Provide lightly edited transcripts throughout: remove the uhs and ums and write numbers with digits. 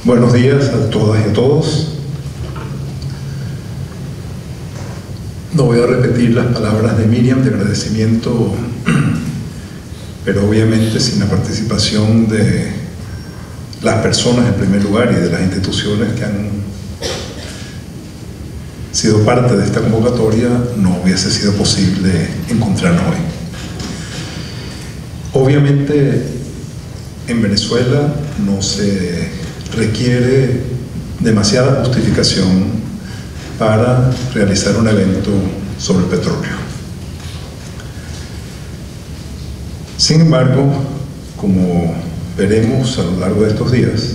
Buenos días a todas y a todos. No voy a repetir las palabras de Miriam de agradecimiento, pero obviamente sin la participación de las personas en primer lugar y de las instituciones que han sido parte de esta convocatoria, no hubiese sido posible encontrarnos hoy. Obviamente en Venezuela no se requiere demasiada justificación para realizar un evento sobre el petróleo. Sin embargo, como veremos a lo largo de estos días,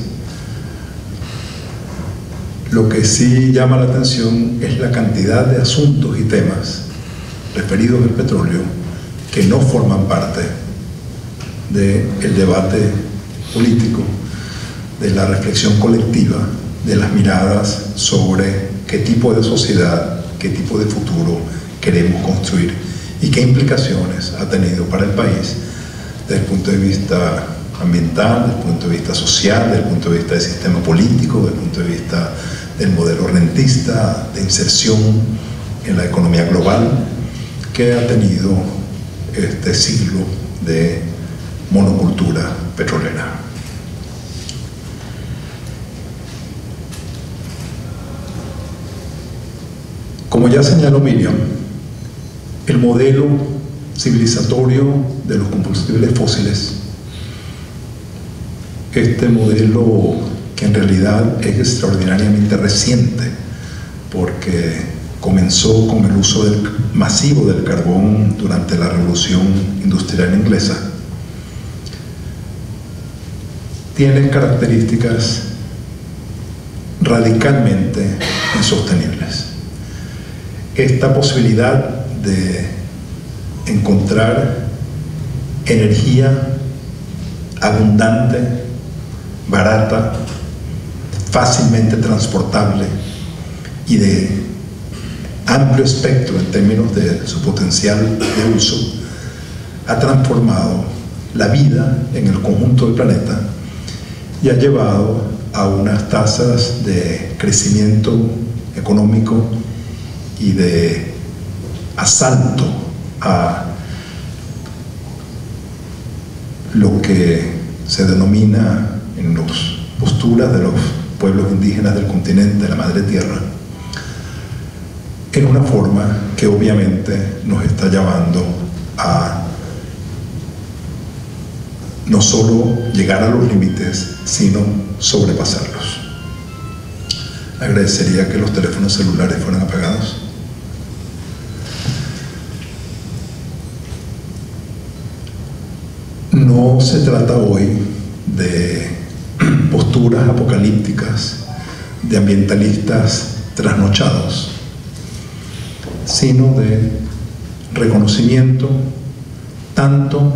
lo que sí llama la atención es la cantidad de asuntos y temas referidos al petróleo que no forman parte del debate político, de la reflexión colectiva, de las miradas sobre qué tipo de sociedad, qué tipo de futuro queremos construir y qué implicaciones ha tenido para el país desde el punto de vista ambiental, desde el punto de vista social, desde el punto de vista del sistema político, desde el punto de vista del modelo rentista, de inserción en la economía global que ha tenido este siglo de monocultura petrolera. Como ya señaló Miriam, el modelo civilizatorio de los combustibles fósiles, este modelo que en realidad es extraordinariamente reciente porque comenzó con el uso masivo del carbón durante la Revolución Industrial Inglesa, tiene características radicalmente insostenibles. Esta posibilidad de encontrar energía abundante, barata, fácilmente transportable y de amplio espectro en términos de su potencial de uso, ha transformado la vida en el conjunto del planeta y ha llevado a unas tasas de crecimiento económico y de asalto a lo que se denomina en las posturas de los pueblos indígenas del continente, de la madre tierra, en una forma que obviamente nos está llevando a no solo llegar a los límites, sino sobrepasarlos. Agradecería que los teléfonos celulares fueran apagados. No se trata hoy de posturas apocalípticas, de ambientalistas trasnochados, sino de reconocimiento tanto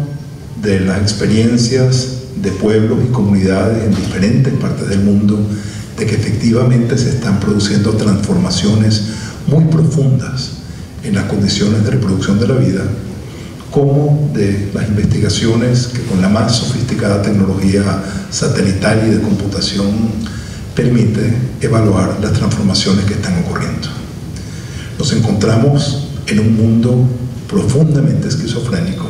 de las experiencias de pueblos y comunidades en diferentes partes del mundo, de que efectivamente se están produciendo transformaciones muy profundas en las condiciones de reproducción de la vida, como de las investigaciones que con la más sofisticada tecnología satelital y de computación permite evaluar las transformaciones que están ocurriendo. Nos encontramos en un mundo profundamente esquizofrénico,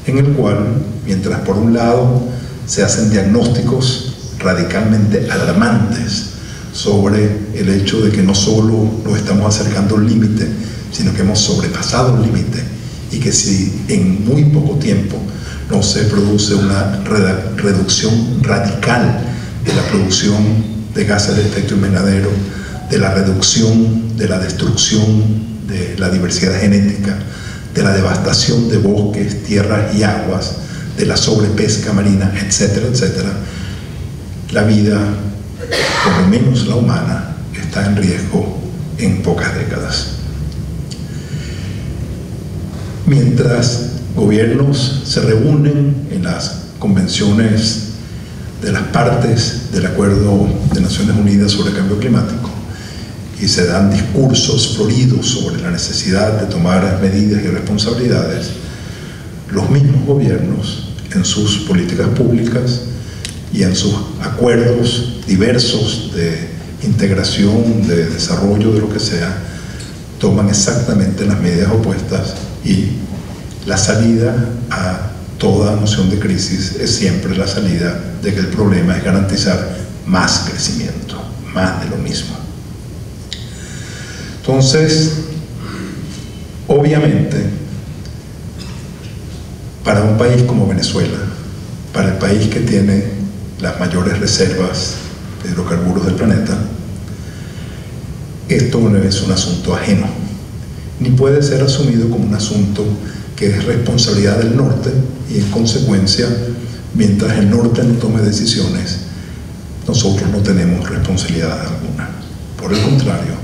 en el cual, mientras por un lado se hacen diagnósticos radicalmente alarmantes sobre el hecho de que no solo nos estamos acercando al límite, sino que hemos sobrepasado el límite, y que si en muy poco tiempo no se produce una reducción radical de la producción de gases de efecto invernadero, de la reducción de la destrucción de la diversidad genética, de la devastación de bosques, tierras y aguas, de la sobrepesca marina, etcétera, etcétera, la vida, por lo menos la humana, está en riesgo en pocas décadas. Mientras gobiernos se reúnen en las convenciones de las partes del Acuerdo de Naciones Unidas sobre el Cambio Climático y se dan discursos floridos sobre la necesidad de tomar medidas y responsabilidades, los mismos gobiernos en sus políticas públicas y en sus acuerdos diversos de integración, de desarrollo, de lo que sea, toman exactamente las medidas opuestas, y la salida a toda noción de crisis es siempre la salida de que el problema es garantizar más crecimiento, más de lo mismo. Entonces, obviamente, para un país como Venezuela, para el país que tiene las mayores reservas de hidrocarburos del planeta, esto no es un asunto ajeno, ni puede ser asumido como un asunto que es responsabilidad del norte, y en consecuencia, mientras el norte no tome decisiones, nosotros no tenemos responsabilidad alguna. Por el contrario,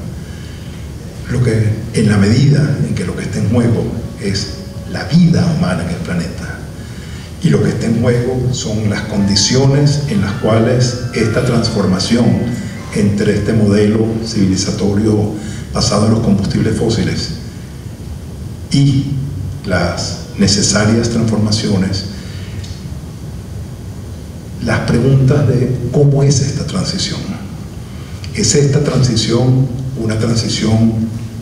en la medida en que lo que está en juego es la vida humana en el planeta, y lo que está en juego son las condiciones en las cuales esta transformación entre este modelo civilizatorio basado en los combustibles fósiles y las necesarias transformaciones, las preguntas de cómo es esta transición. ¿Es esta transición una transición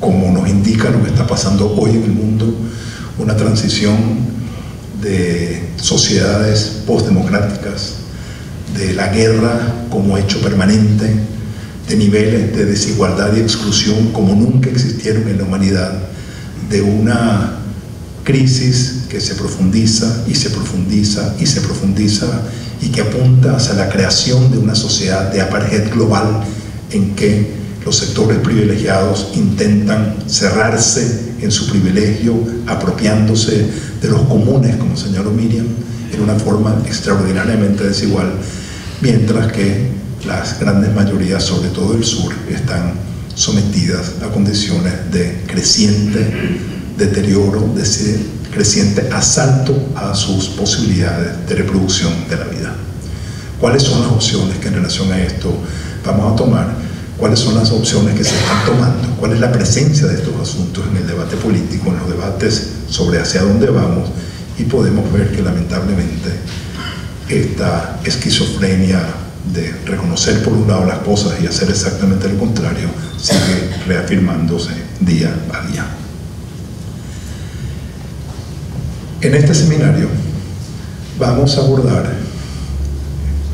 como nos indica lo que está pasando hoy en el mundo, una transición de sociedades postdemocráticas, de la guerra como hecho permanente, de niveles de desigualdad y exclusión como nunca existieron en la humanidad, de una crisis que se profundiza y se profundiza y se profundiza, y que apunta hacia la creación de una sociedad de apartheid global en que los sectores privilegiados intentan cerrarse en su privilegio, apropiándose de los comunes, como señaló Miriam, en una forma extraordinariamente desigual, mientras que las grandes mayorías, sobre todo el sur, están sometidas a condiciones de creciente deterioro, de creciente asalto a sus posibilidades de reproducción de la vida. ¿Cuáles son las opciones que en relación a esto vamos a tomar? ¿Cuáles son las opciones que se están tomando? ¿Cuál es la presencia de estos asuntos en el debate político, en los debates sobre hacia dónde vamos? Y podemos ver que lamentablemente esta esquizofrenia de reconocer por un lado las cosas y hacer exactamente lo contrario sigue reafirmándose día a día. En este seminario vamos a abordar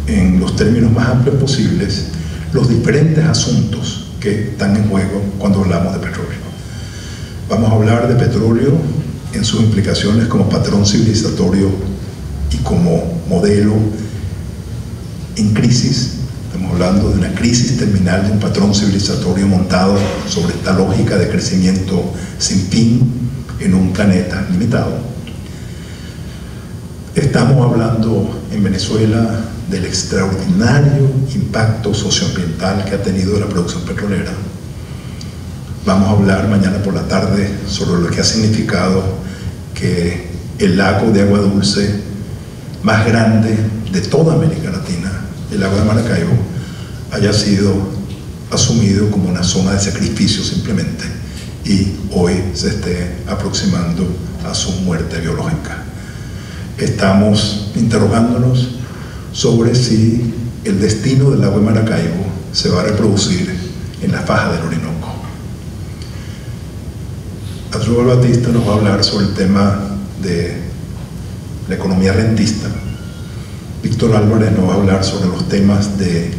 en los términos más amplios posibles los diferentes asuntos que están en juego cuando hablamos de petróleo. Vamos a hablar de petróleo en sus implicaciones como patrón civilizatorio y como modelo en crisis. Estamos hablando de una crisis terminal de un patrón civilizatorio montado sobre esta lógica de crecimiento sin fin en un planeta limitado. Estamos hablando en Venezuela del extraordinario impacto socioambiental que ha tenido la producción petrolera. Vamos a hablar mañana por la tarde sobre lo que ha significado que el lago de agua dulce más grande de toda América Latina, el lago de Maracaibo, haya sido asumido como una zona de sacrificio simplemente, y hoy se esté aproximando a su muerte biológica. Estamos interrogándonos sobre si el destino del lago de Maracaibo se va a reproducir en la faja del Orinoco. Asdrúbal Batista nos va a hablar sobre el tema de la economía rentista. Víctor Álvarez nos va a hablar sobre los temas de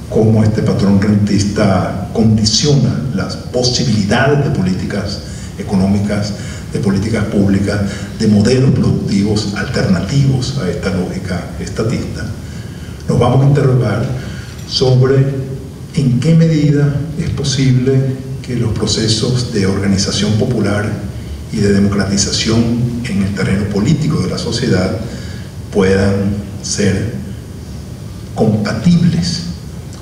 cómo este patrón rentista condiciona las posibilidades de políticas económicas, de políticas públicas, de modelos productivos alternativos a esta lógica estatista. Nos vamos a interrogar sobre en qué medida es posible que los procesos de organización popular y de democratización en el terreno político de la sociedad puedan ser compatibles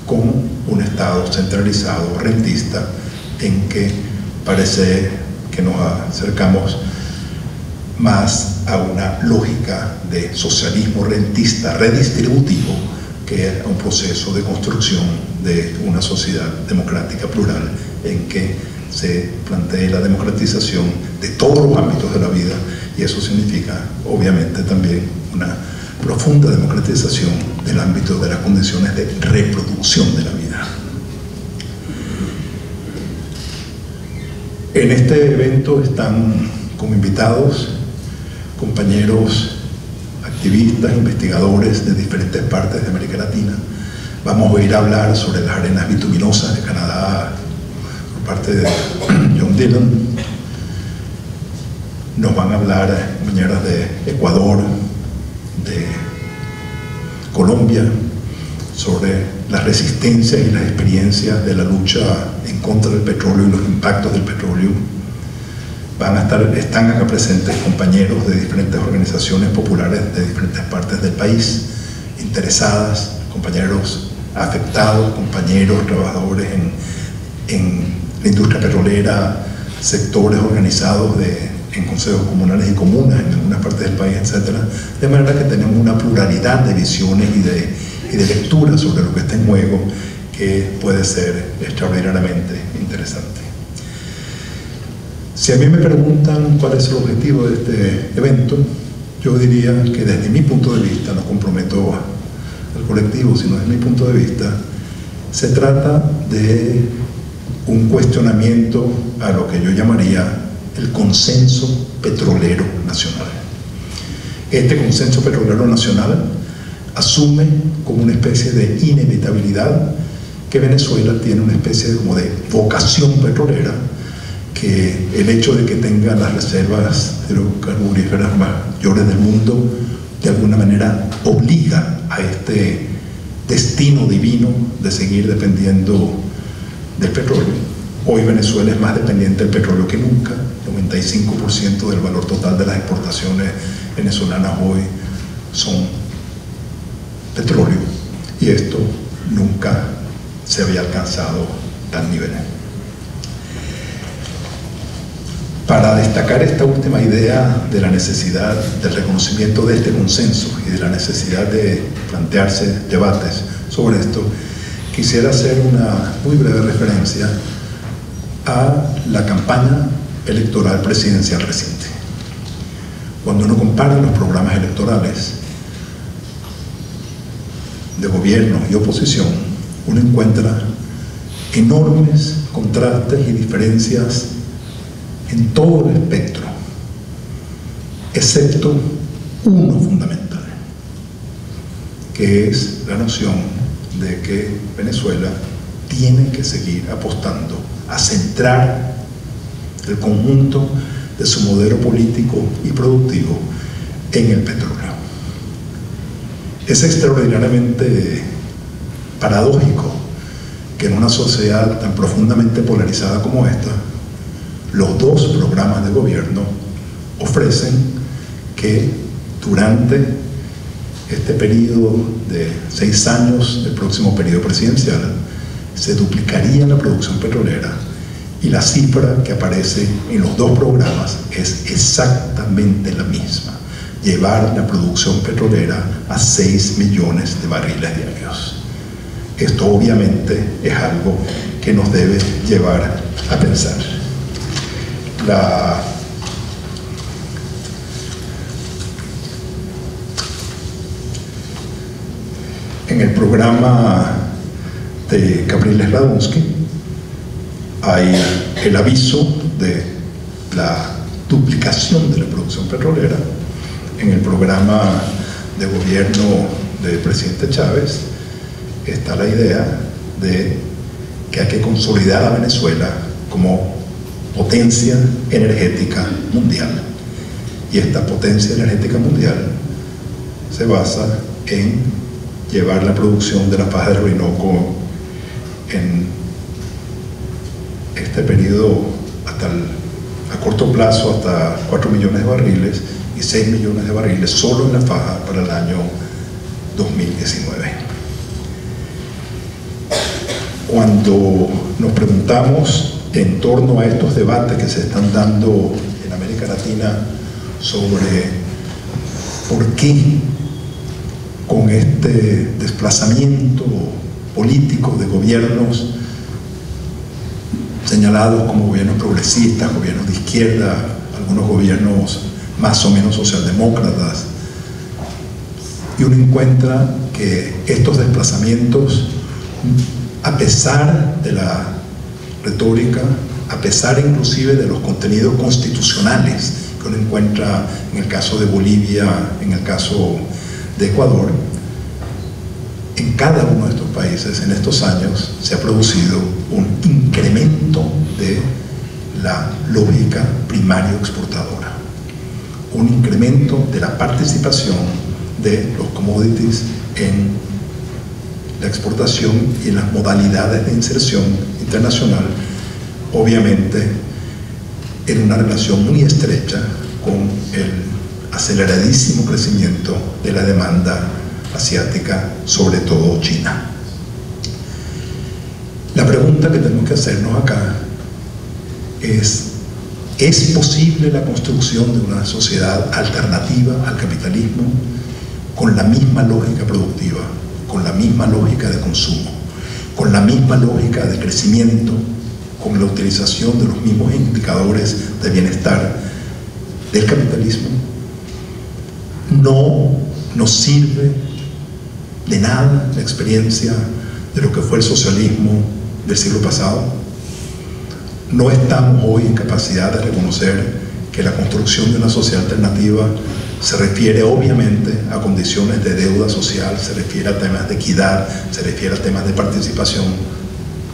con un Estado centralizado, rentista, en que parece que nos acercamos más a una lógica de socialismo rentista redistributivo que a un proceso de construcción de una sociedad democrática plural en que se plantee la democratización de todos los ámbitos de la vida, y eso significa obviamente también una profunda democratización del ámbito de las condiciones de reproducción de la vida. En este evento están como invitados compañeros activistas, investigadores de diferentes partes de América Latina. Vamos a oír hablar sobre las arenas bituminosas de Canadá por parte de John Dillon. Nos van a hablar compañeras de Ecuador, de Colombia, sobre las resistencias y las experiencias de la lucha en contra del petróleo y los impactos del petróleo. Están acá presentes compañeros de diferentes organizaciones populares de diferentes partes del país, interesadas, compañeros afectados, compañeros trabajadores en la industria petrolera, sectores organizados en consejos comunales y comunas en algunas partes del país, etc. De manera que tenemos una pluralidad de visiones y de lecturas sobre lo que está en juego, que puede ser extraordinariamente interesante. Si a mí me preguntan cuál es el objetivo de este evento, yo diría que desde mi punto de vista, no comprometo al colectivo, sino desde mi punto de vista, se trata de un cuestionamiento a lo que yo llamaría el consenso petrolero nacional. Este consenso petrolero nacional asume como una especie de inevitabilidad que Venezuela tiene una especie como de vocación petrolera, que el hecho de que tenga las reservas hidrocarburíferas mayores del mundo de alguna manera obliga a este destino divino de seguir dependiendo del petróleo. Hoy Venezuela es más dependiente del petróleo que nunca. 95% del valor total de las exportaciones venezolanas hoy son petróleo, y esto nunca se había alcanzado tal nivel. Para destacar esta última idea de la necesidad del reconocimiento de este consenso y de la necesidad de plantearse debates sobre esto, quisiera hacer una muy breve referencia a la campaña electoral presidencial reciente. Cuando uno compara los programas electorales de gobierno y oposición, uno encuentra enormes contrastes y diferencias en todo el espectro, excepto uno fundamental, que es la noción de que Venezuela tiene que seguir apostando a centrar el conjunto de su modelo político y productivo en el petróleo. Es extraordinariamente paradójico que en una sociedad tan profundamente polarizada como esta, los dos programas de gobierno ofrecen que durante este periodo de 6 años del próximo periodo presidencial se duplicaría la producción petrolera, y la cifra que aparece en los dos programas es exactamente la misma: llevar la producción petrolera a 6 millones de barriles diarios. Esto obviamente es algo que nos debe llevar a pensar. En el programa de Capriles Radonsky hay el aviso de la duplicación de la producción petrolera. En el programa de gobierno del presidente Chávez está la idea de que hay que consolidar a Venezuela como potencia energética mundial, y esta potencia energética mundial se basa en llevar la producción de la paja del Orinoco en este periodo a corto plazo hasta 4 millones de barriles y 6 millones de barriles solo en la faja para el año 2019. Cuando nos preguntamos en torno a estos debates que se están dando en América Latina sobre por qué con este desplazamiento político de gobiernos señalados como gobiernos progresistas, gobiernos de izquierda, algunos gobiernos más o menos socialdemócratas, y uno encuentra que estos desplazamientos, a pesar de la retórica, a pesar inclusive de los contenidos constitucionales que uno encuentra en el caso de Bolivia, en el caso de Ecuador, en cada uno de estos países en estos años se ha producido un incremento de la lógica primario exportadora, un incremento de la participación de los commodities en la exportación y en las modalidades de inserción internacional, obviamente en una relación muy estrecha con el aceleradísimo crecimiento de la demanda asiática, sobre todo China. La pregunta que tenemos que hacernos acá ¿es posible la construcción de una sociedad alternativa al capitalismo con la misma lógica productiva, con la misma lógica de consumo, con la misma lógica de crecimiento, con la utilización de los mismos indicadores de bienestar del capitalismo? No nos sirve de nada la experiencia de lo que fue el socialismo del siglo pasado. No estamos hoy en capacidad de reconocer que la construcción de una sociedad alternativa se refiere obviamente a condiciones de deuda social, se refiere a temas de equidad, se refiere a temas de participación,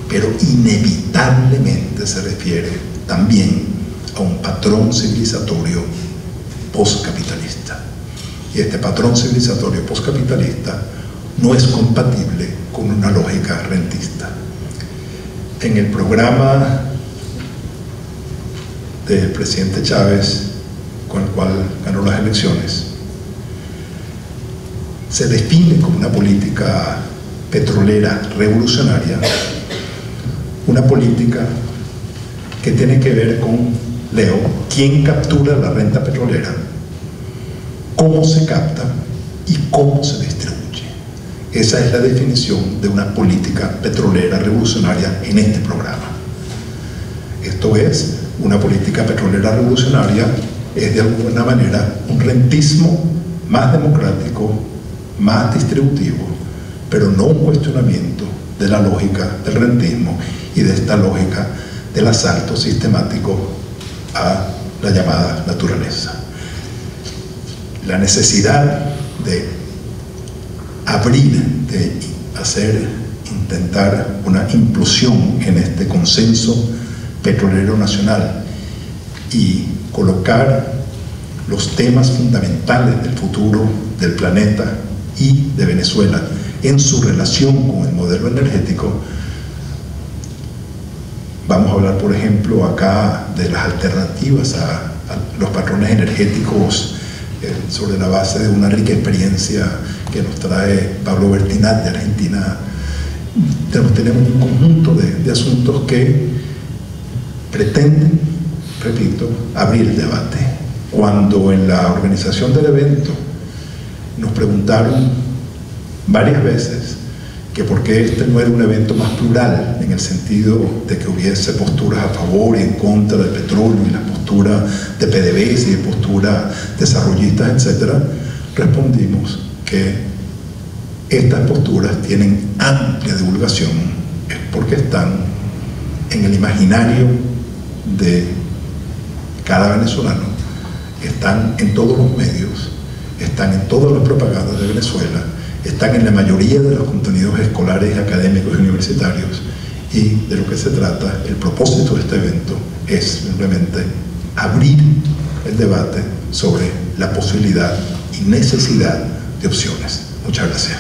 pero inevitablemente se refiere también a un patrón civilizatorio postcapitalista. Y este patrón civilizatorio postcapitalista no es compatible con una lógica rentista. En el programa del presidente Chávez, con el cual ganó las elecciones, se define como una política petrolera revolucionaria, una política que tiene que ver con, leo, quién captura la renta petrolera, cómo se capta y cómo se distribuye. Esa es la definición de una política petrolera revolucionaria en este programa. Esto es, una política petrolera revolucionaria es de alguna manera un rentismo más democrático, más distributivo, pero no un cuestionamiento de la lógica del rentismo y de esta lógica del asalto sistemático a la llamada naturaleza. La necesidad de abrir, de intentar una inclusión en este consenso petrolero nacional y colocar los temas fundamentales del futuro del planeta y de Venezuela en su relación con el modelo energético. Vamos a hablar, por ejemplo, acá de las alternativas a los patrones energéticos sobre la base de una rica experiencia que nos trae Pablo Bertinat de Argentina. Tenemos un conjunto de asuntos que pretenden, repito, abrir el debate. Cuando en la organización del evento nos preguntaron varias veces que por qué este no era un evento más plural, en el sentido de que hubiese posturas a favor y en contra del petróleo y la postura de PDVSA y de postura desarrollistas, etc., respondimos que estas posturas tienen amplia divulgación, es porque están en el imaginario de cada venezolano, están en todos los medios, están en todas las propagandas de Venezuela, están en la mayoría de los contenidos escolares, académicos y universitarios, y de lo que se trata, el propósito de este evento es simplemente abrir el debate sobre la posibilidad y necesidad de opciones. Muchas gracias.